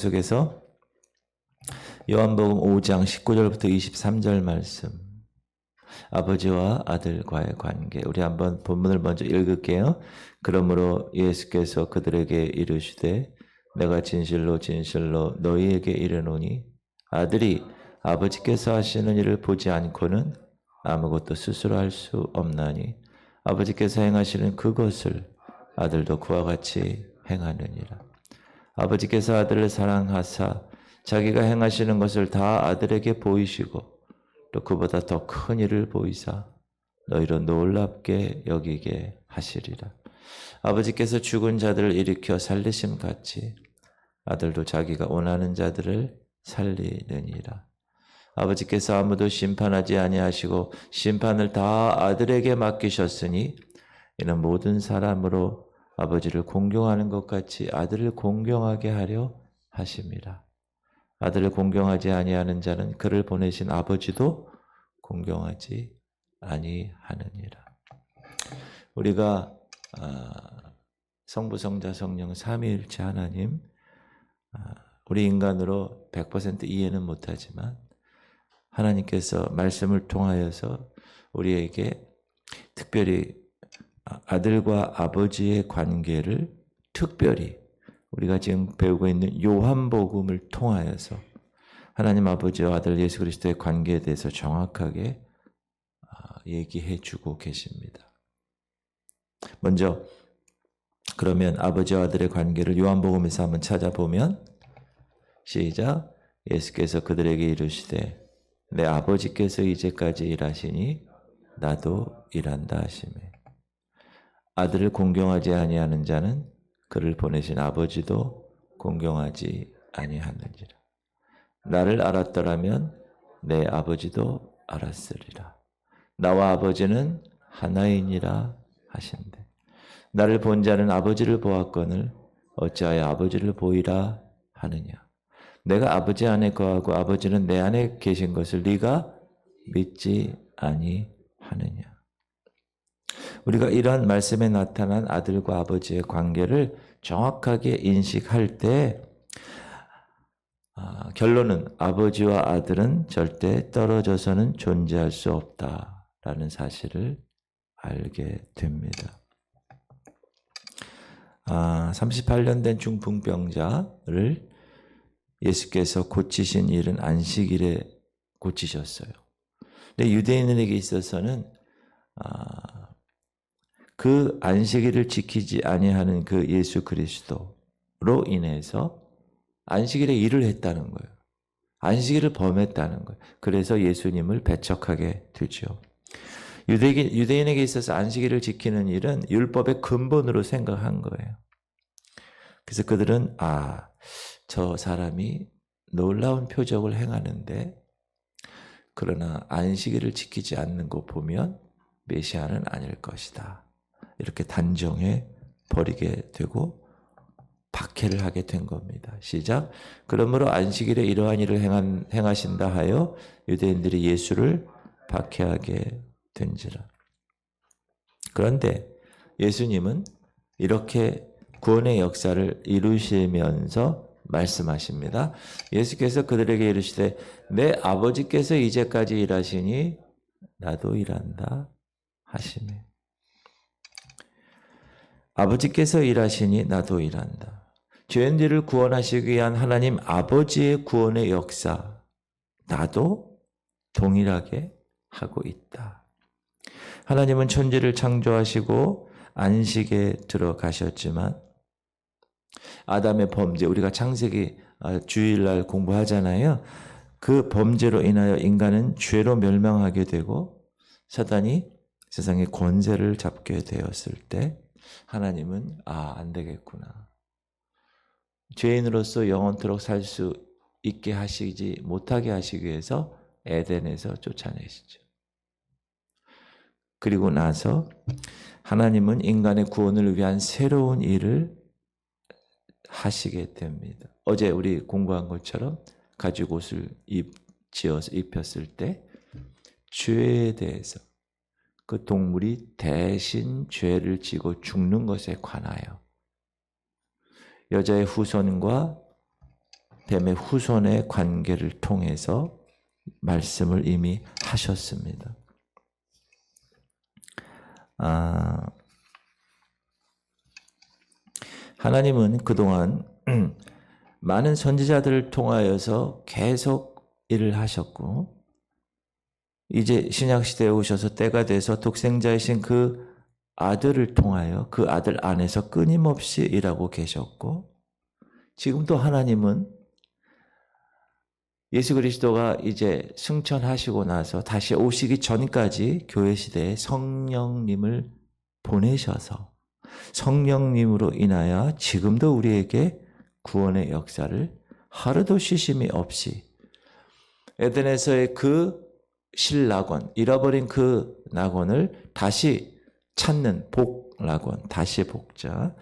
계속해서 요한복음 5장 19절부터 23절 말씀, 아버지와 아들과의 관계, 우리 한번 본문을 먼저 읽을게요. 그러므로 예수께서 그들에게 이르시되 내가 진실로 진실로 너희에게 이르노니 아들이 아버지께서 하시는 일을 보지 않고는 아무것도 스스로 할 수 없나니 아버지께서 행하시는 그것을 아들도 그와 같이 행하느니라. 아버지께서 아들을 사랑하사 자기가 행하시는 것을 다 아들에게 보이시고 또 그보다 더 큰 일을 보이사 너희로 놀랍게 여기게 하시리라. 아버지께서 죽은 자들을 일으켜 살리심 같이 아들도 자기가 원하는 자들을 살리느니라. 아버지께서 아무도 심판하지 아니하시고 심판을 다 아들에게 맡기셨으니 이는 모든 사람으로 아버지를 공경하는 것 같이 아들을 공경하게 하려 하심이라. 아들을 공경하지 아니하는 자는 그를 보내신 아버지도 공경하지 아니하느니라. 우리가 성부, 성자, 성령 삼위일체 하나님, 우리 인간으로 100% 이해는 못하지만 하나님께서 말씀을 통하여서 우리에게 특별히 아들과 아버지의 관계를 특별히 우리가 지금 배우고 있는 요한복음을 통하여서 하나님 아버지와 아들 예수 그리스도의 관계에 대해서 정확하게 얘기해 주고 계십니다. 먼저 그러면 아버지와 아들의 관계를 요한복음에서 한번 찾아보면 시작. 예수께서 그들에게 이르시되 내 아버지께서 이제까지 일하시니 나도 일한다 하시매 아들을 공경하지 아니하는 자는 그를 보내신 아버지도 공경하지 아니하느니라. 나를 알았더라면 내 아버지도 알았으리라. 나와 아버지는 하나이니라 하신대. 나를 본 자는 아버지를 보았거늘 어찌하여 아버지를 보이라 하느냐. 내가 아버지 안에 거하고 아버지는 내 안에 계신 것을 네가 믿지 아니하느냐. 우리가 이런 말씀에 나타난 아들과 아버지의 관계를 정확하게 인식할 때 결론은 아버지와 아들은 절대 떨어져서는 존재할 수 없다라는 사실을 알게 됩니다. 38년 된 중풍병자를 예수께서 고치신 일은 안식일에 고치셨어요. 근데 유대인에게 있어서는 그 안식일을 지키지 아니하는 그 예수 그리스도로 인해서 안식일에 일을 했다는 거예요. 안식일을 범했다는 거예요. 그래서 예수님을 배척하게 되죠. 유대인에게 있어서 안식일을 지키는 일은 율법의 근본으로 생각한 거예요. 그래서 그들은 저 사람이 놀라운 표적을 행하는데 그러나 안식일을 지키지 않는 거 보면 메시아는 아닐 것이다. 이렇게 단정해 버리게 되고 박해를 하게 된 겁니다. 시작. 그러므로 안식일에 이러한 일을 행하신다 하여 유대인들이 예수를 박해하게 된지라. 그런데 예수님은 이렇게 구원의 역사를 이루시면서 말씀하십니다. 예수께서 그들에게 이르시되 내 아버지께서 이제까지 일하시니 나도 일한다 하시매. 아버지께서 일하시니 나도 일한다. 죄인들을 구원하시기 위한 하나님 아버지의 구원의 역사, 나도 동일하게 하고 있다. 하나님은 천지를 창조하시고 안식에 들어가셨지만 아담의 범죄, 우리가 창세기 주일날 공부하잖아요. 그 범죄로 인하여 인간은 죄로 멸망하게 되고 사단이 세상의 권세를 잡게 되었을 때 하나님은 안 되겠구나. 죄인으로서 영원토록 살 수 있게 하시지 못하게 하시기 위해서 에덴에서 쫓아내시죠. 그리고 나서 하나님은 인간의 구원을 위한 새로운 일을 하시게 됩니다. 어제 우리 공부한 것처럼 가죽 옷을 지어서 입혔을 때 죄에 대해서 그 동물이 대신 죄를 지고 죽는 것에 관하여 여자의 후손과 뱀의 후손의 관계를 통해서 말씀을 이미 하셨습니다. 하나님은 그동안 많은 선지자들을 통하여서 계속 일을 하셨고, 이제 신약시대에 오셔서 때가 돼서 독생자이신 그 아들을 통하여 그 아들 안에서 끊임없이 일하고 계셨고, 지금도 하나님은 예수 그리스도가 이제 승천하시고 나서 다시 오시기 전까지 교회 시대에 성령님을 보내셔서 성령님으로 인하여 지금도 우리에게 구원의 역사를 하루도 쉬심이 없이 에덴에서의 그 실낙원, 잃어버린 그 낙원을 다시 찾는 복낙원, 다시 복자,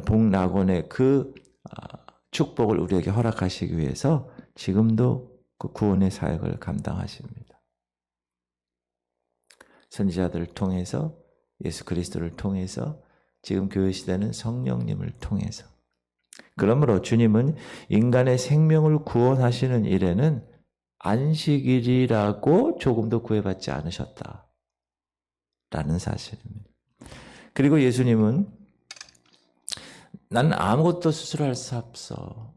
복낙원의 그 축복을 우리에게 허락하시기 위해서 지금도 그 구원의 사역을 감당하십니다. 선지자들을 통해서, 예수 그리스도를 통해서, 지금 교회 시대는 성령님을 통해서. 그러므로 주님은 인간의 생명을 구원하시는 일에는 안식일이라고 조금도 구애받지 않으셨다 라는 사실입니다. 그리고 예수님은 나는 아무것도 스스로 할 수 없어.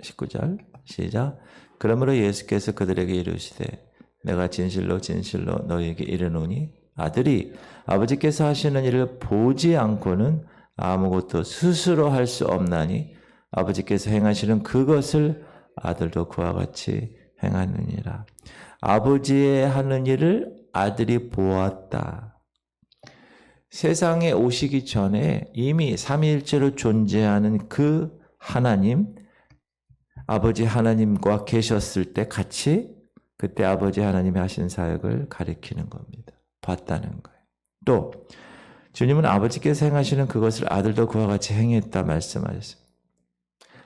19절 시작. 그러므로 예수께서 그들에게 이르시되 내가 진실로 진실로 너희에게 이르노니 아들이 아버지께서 하시는 일을 보지 않고는 아무것도 스스로 할 수 없나니 아버지께서 행하시는 그것을 아들도 그와 같이 행하느니라. 아버지의 하는 일을 아들이 보았다. 세상에 오시기 전에 이미 삼위일체로 존재하는 그 하나님, 아버지 하나님과 계셨을 때 같이 그때 아버지 하나님이 하신 사역을 가리키는 겁니다. 봤다는 거예요. 또 주님은 아버지께서 행하시는 그것을 아들도 그와 같이 행했다 말씀하셨습니다.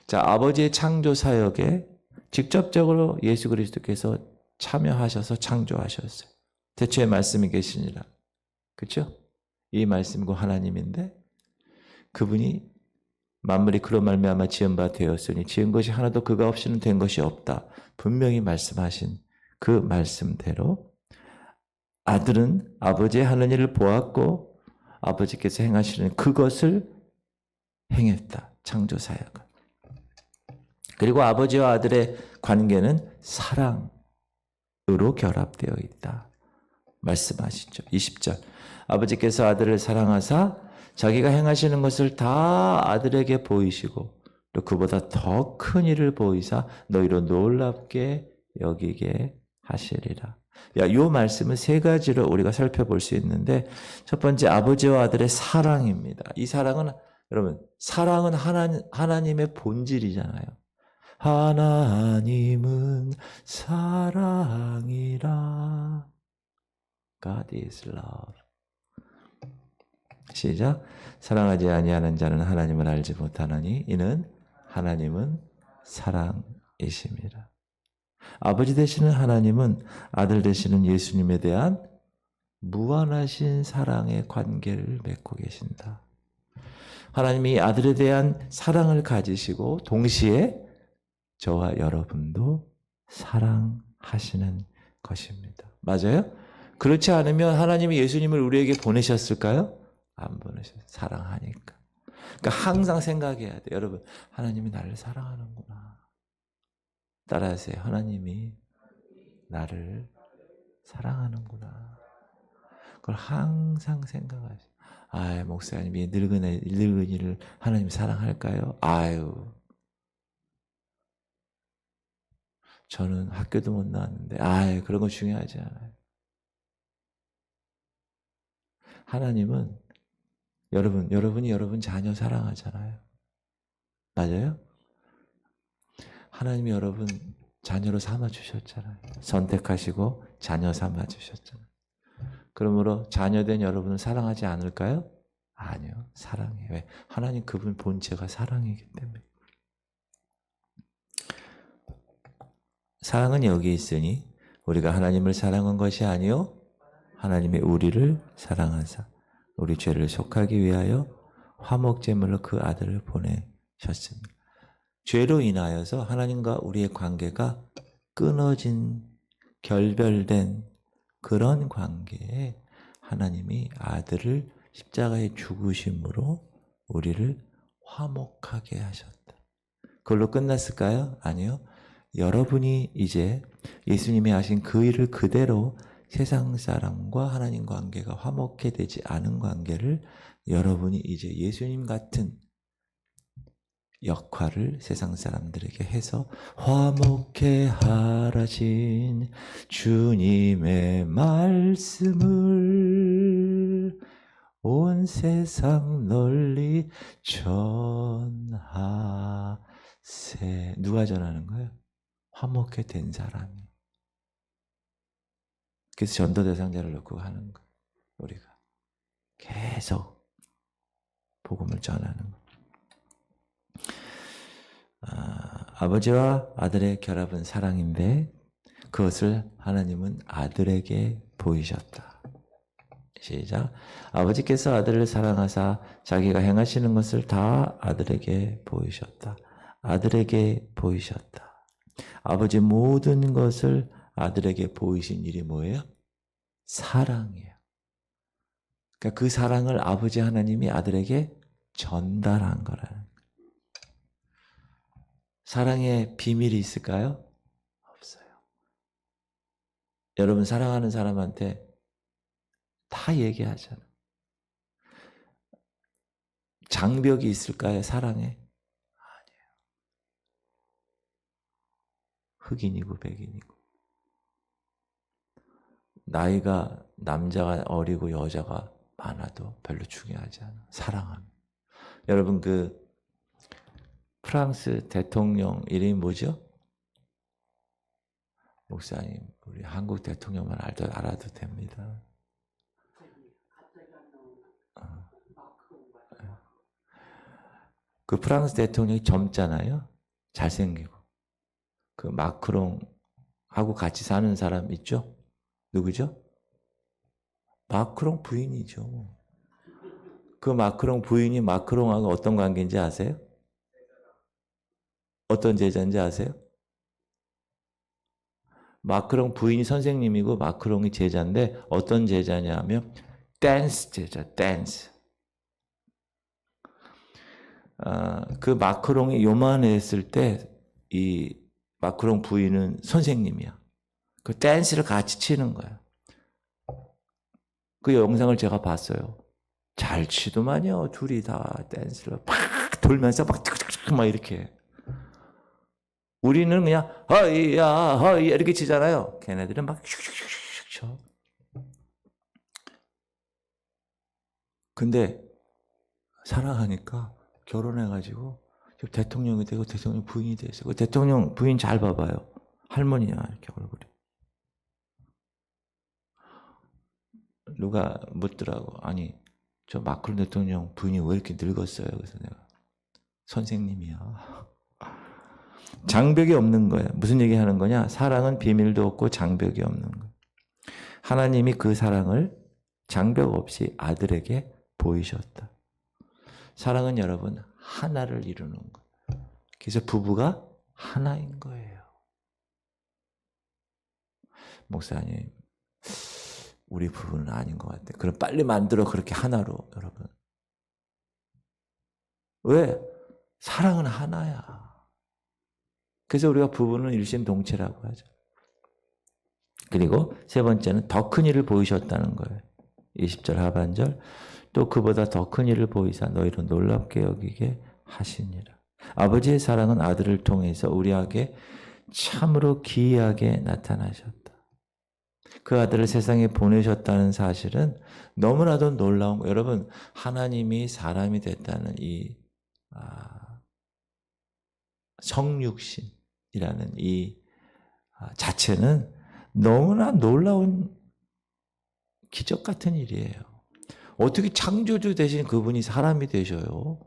자, 아버지의 창조 사역에 직접적으로 예수 그리스도께서 참여하셔서 창조하셨어요. 대초에 말씀이 계시니라. 그렇죠? 이 말씀이고 하나님인데 그분이 만물이 그로 말미암아 지은 바 되었으니 지은 것이 하나도 그가 없이는 된 것이 없다. 분명히 말씀하신 그 말씀대로 아들은 아버지의 하는 일을 보았고 아버지께서 행하시는 그것을 행했다. 창조 사역을. 그리고 아버지와 아들의 관계는 사랑으로 결합되어 있다. 말씀하시죠. 20절. 아버지께서 아들을 사랑하사 자기가 행하시는 것을 다 아들에게 보이시고 또 그보다 더 큰 일을 보이사 너희로 놀랍게 여기게 하시리라. 이 말씀은 세 가지로 우리가 살펴볼 수 있는데 첫 번째 아버지와 아들의 사랑입니다. 이 사랑은 여러분 사랑은 하나님의 본질이잖아요. 하나님은 사랑이라. God is love. 시작. 사랑하지 아니하는 자는 하나님을 알지 못하나니 이는 하나님은 사랑이심이라. 아버지 되시는 하나님은 아들 되시는 예수님에 대한 무한하신 사랑의 관계를 맺고 계신다. 하나님이 아들에 대한 사랑을 가지시고 동시에 저와 여러분도 사랑하시는 것입니다. 맞아요? 그렇지 않으면 하나님이 예수님을 우리에게 보내셨을까요? 안 보내셨어요. 사랑하니까. 그러니까 항상 생각해야 돼요. 여러분, 하나님이 나를 사랑하는구나. 따라하세요. 하나님이 나를 사랑하는구나. 그걸 항상 생각하세요. 아유, 목사님, 이 늙은이를 하나님 사랑할까요? 아유. 저는 학교도 못 나왔는데, 아유, 그런 거 중요하지 않아요. 하나님은 여러분이 여러분 자녀 사랑하잖아요. 맞아요? 하나님이 여러분 자녀로 삼아주셨잖아요. 선택하시고 자녀 삼아주셨잖아요. 그러므로 자녀된 여러분을 사랑하지 않을까요? 아니요. 사랑해요. 왜? 하나님 그분 본체가 사랑이기 때문에. 사랑은 여기 있으니 우리가 하나님을 사랑한 것이 아니요 하나님의 우리를 사랑하사 우리 죄를 속하기 위하여 화목제물로 그 아들을 보내셨습니다. 죄로 인하여서 하나님과 우리의 관계가 끊어진, 결별된 그런 관계에 하나님이 아들을 십자가에 죽으심으로 우리를 화목하게 하셨다. 그걸로 끝났을까요? 아니요. 여러분이 이제 예수님이 하신 그 일을 그대로 세상 사람과 하나님 관계가 화목해 되지 않은 관계를 여러분이 이제 예수님 같은 역할을 세상 사람들에게 해서 화목해 하라신 주님의 말씀을 온 세상 널리 전하세. 누가 전하는 거예요? 화목해 된 사람이. 그래서 전도 대상자를 놓고 하는 거예요. 우리가 계속 복음을 전하는 거예요. 아버지와 아들의 결합은 사랑인데 그것을 하나님은 아들에게 보이셨다. 시작. 아버지께서 아들을 사랑하사 자기가 행하시는 것을 다 아들에게 보이셨다. 아들에게 보이셨다. 아버지 모든 것을 아들에게 보이신 일이 뭐예요? 사랑이에요. 그러니까 그 사랑을 아버지 하나님이 아들에게 전달한 거라는 거예요. 사랑에 비밀이 있을까요? 없어요. 여러분 사랑하는 사람한테 다 얘기하잖아요. 장벽이 있을까요? 사랑에? 아니에요. 흑인이고 백인이고. 나이가 남자가 어리고 여자가 많아도 별로 중요하지 않아. 사랑하면. 여러분 그 프랑스 대통령 이름이 뭐죠? 목사님, 우리 한국 대통령만 알아도 됩니다. 그 프랑스 대통령이 젊잖아요. 잘생기고. 그 마크롱하고 같이 사는 사람 있죠? 누구죠? 마크롱 부인이죠. 그 마크롱 부인이 마크롱하고 어떤 관계인지 아세요? 어떤 제자인지 아세요? 마크롱 부인이 선생님이고 마크롱이 제자인데 어떤 제자냐면 댄스 제자, 댄스. 그 마크롱이 요만했을 때 이 마크롱 부인은 선생님이야. 그 댄스를 같이 치는 거야. 그 영상을 제가 봤어요. 잘 치더만요. 둘이 다 댄스를 팍 돌면서 막 이렇게. 우리는 그냥 허이야 이렇게 치잖아요. 걔네들은 막 슉슉슉슉 쳐. 근데 사랑하니까 결혼해가지고 대통령이 되고 대통령 부인이 돼서 그 대통령 부인 잘 봐봐요. 할머니야 이렇게 얼굴이. 누가 묻더라고. 아니 저 마크롱 대통령 부인이 왜 이렇게 늙었어요? 그래서 내가 선생님이야. 장벽이 없는 거예요. 무슨 얘기 하는 거냐? 사랑은 비밀도 없고 장벽이 없는 거예요. 하나님이 그 사랑을 장벽 없이 아들에게 보이셨다. 사랑은 여러분 하나를 이루는 거예요. 그래서 부부가 하나인 거예요. 목사님, 우리 부부는 아닌 것 같아. 그럼 빨리 만들어 그렇게 하나로 여러분. 왜? 사랑은 하나야. 그래서 우리가 부부는 일심동체라고 하죠. 그리고 세 번째는 더 큰 일을 보이셨다는 거예요. 20절 하반절. 또 그보다 더 큰 일을 보이사 너희를 놀랍게 여기게 하시니라. 아버지의 사랑은 아들을 통해서 우리에게 참으로 기이하게 나타나셨다. 그 아들을 세상에 보내셨다는 사실은 너무나도 놀라운 거예요. 여러분 하나님이 사람이 됐다는 이 성육신이라는 이 자체는 너무나 놀라운 기적 같은 일이에요. 어떻게 창조주 대신 그분이 사람이 되셔요?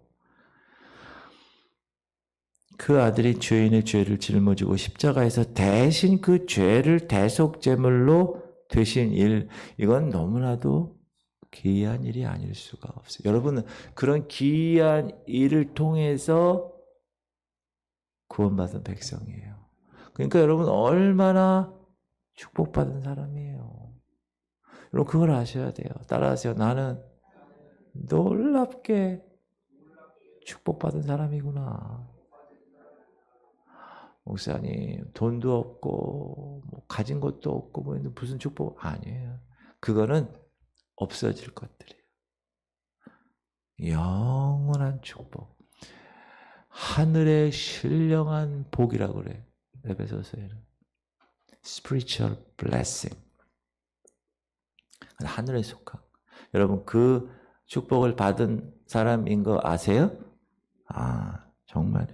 그 아들이 죄인의 죄를 짊어지고 십자가에서 대신 그 죄를 대속제물로 되신 일, 이건 너무나도 기이한 일이 아닐 수가 없어요. 여러분은 그런 기이한 일을 통해서 구원받은 백성이에요. 그러니까 여러분 얼마나 축복받은 사람이에요. 여러분 그걸 아셔야 돼요. 따라하세요. 나는 놀랍게 축복받은 사람이구나. 목사님 돈도 없고 뭐 가진 것도 없고 뭐 무슨 축복 아니에요. 그거는 없어질 것들이에요. 영원한 축복. 하늘의 신령한 복이라고 그래요. 에베소서에는. spiritual blessing. 하늘에 속한. 여러분 그 축복을 받은 사람인 거 아세요? 아, 정말.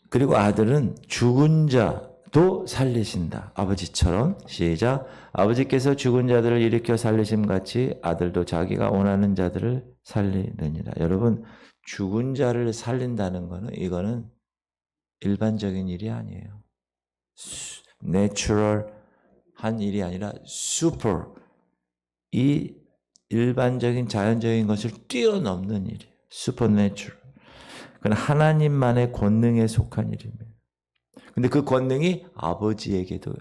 그리고 아들은 죽은 자도 살리신다. 아버지처럼. 시작. 아버지께서 죽은 자들을 일으켜 살리심 같이 아들도 자기가 원하는 자들을 살리느니라. 여러분 죽은 자를 살린다는 거는 이거는 일반적인 일이 아니에요. 내추럴 한 일이 아니라 슈퍼. 이 일반적인 자연적인 것을 뛰어넘는 일이에요. 슈퍼내추럴. 그건 하나님만의 권능에 속한 일입니다. 근데 그 권능이 아버지에게도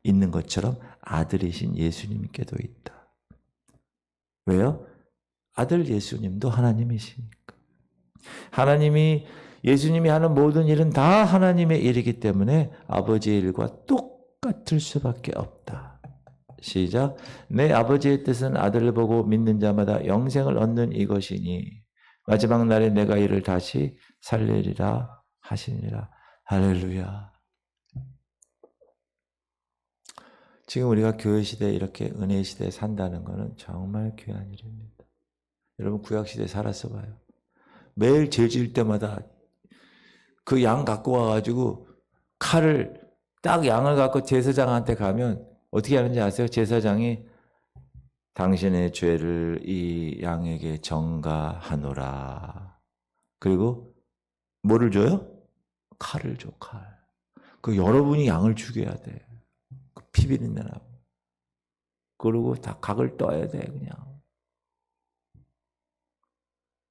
있는 것처럼 아들이신 예수님께도 있다. 왜요? 아들 예수님도 하나님이시니까. 예수님이 하는 모든 일은 다 하나님의 일이기 때문에 아버지의 일과 똑같을 수밖에 없다. 시작. 내 아버지의 뜻은 아들을 보고 믿는 자마다 영생을 얻는 이것이니 마지막 날에 내가 이를 다시 살리리라 하시니라. 할렐루야. 지금 우리가 교회 시대에 이렇게 은혜 시대에 산다는 것은 정말 귀한 일입니다. 여러분 구약 시대에 살았어 봐요. 매일 죄 지을 때마다 그 양 갖고 와가지고 칼을 딱 양을 갖고 제사장한테 가면 어떻게 하는지 아세요? 제사장이 당신의 죄를 이 양에게 전가하노라. 그리고 뭐를 줘요? 칼을 줘, 칼. 그 여러분이 양을 죽여야 돼. 그 피 비린내 나고. 그리고 다 각을 떠야 돼, 그냥.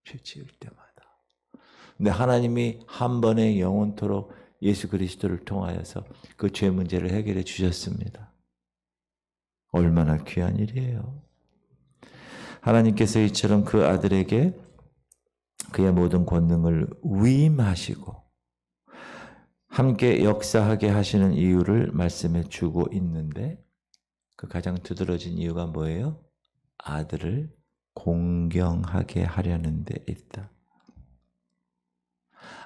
죄 지을 때마다. 근데 하나님이 한 번에 영원토록 예수 그리스도를 통하여서 그 죄 문제를 해결해 주셨습니다. 얼마나 귀한 일이에요. 하나님께서 이처럼 그 아들에게 그의 모든 권능을 위임하시고 함께 역사하게 하시는 이유를 말씀해 주고 있는데 그 가장 두드러진 이유가 뭐예요? 아들을 공경하게 하려는 데 있다.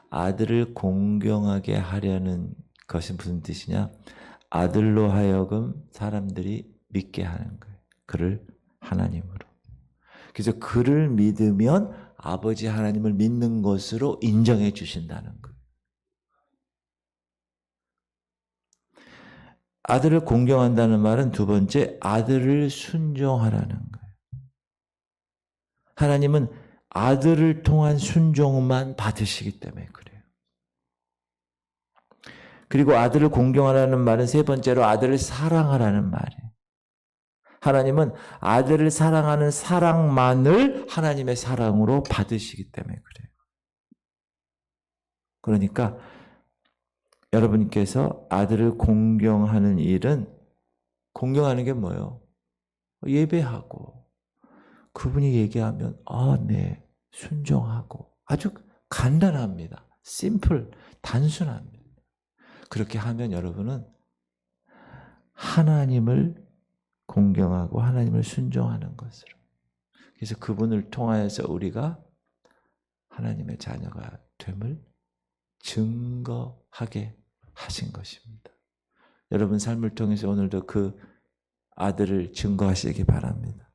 아들을 공경하게 하려는 것이 무슨 뜻이냐? 아들로 하여금 사람들이 믿게 하는 거예요. 그를 하나님으로. 그래서 그를 믿으면 아버지 하나님을 믿는 것으로 인정해 주신다는 거예요. 아들을 공경한다는 말은 두 번째, 아들을 순종하라는 거예요. 하나님은 아들을 통한 순종만 받으시기 때문에 그래요. 그리고 아들을 공경하라는 말은 세 번째로 아들을 사랑하라는 말이에요. 하나님은 아들을 사랑하는 사랑만을 하나님의 사랑으로 받으시기 때문에 그래요. 그러니까 여러분께서 아들을 공경하는 일은 공경하는 게 뭐예요? 예배하고 그분이 얘기하면 네, 순종하고 아주 간단합니다. 심플, 단순합니다. 그렇게 하면 여러분은 하나님을 공경하고 하나님을 순종하는 것으로. 그래서 그분을 통하여서 우리가 하나님의 자녀가 됨을 증거하게 하신 것입니다. 여러분 삶을 통해서 오늘도 그 아들을 증거하시기 바랍니다.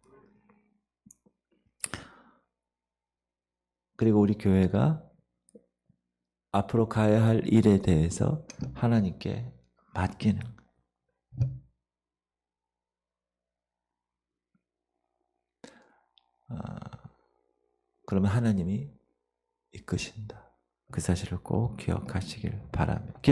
그리고 우리 교회가 앞으로 가야 할 일에 대해서 하나님께 맡기는 거예요. 그러면 하나님이 이끄신다. 그 사실을 꼭 기억하시길 바랍니다.